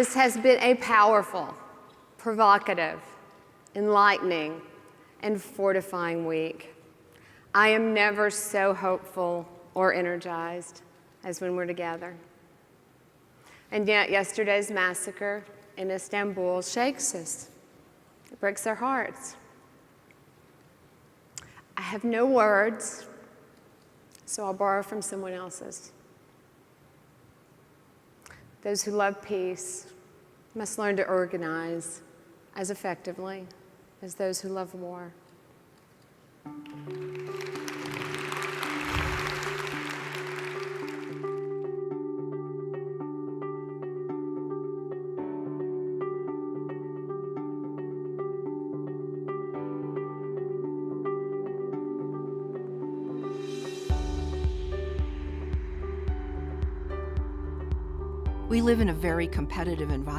This has been a powerful, provocative, enlightening, and fortifying week. I am never so hopeful or energized as when we're together. And yet yesterday's massacre in Istanbul shakes us. It breaks our hearts. I have no words, so I'll borrow from someone else's. Those who love peace must learn to organize as effectively as those who love war. We live in a very competitive environment.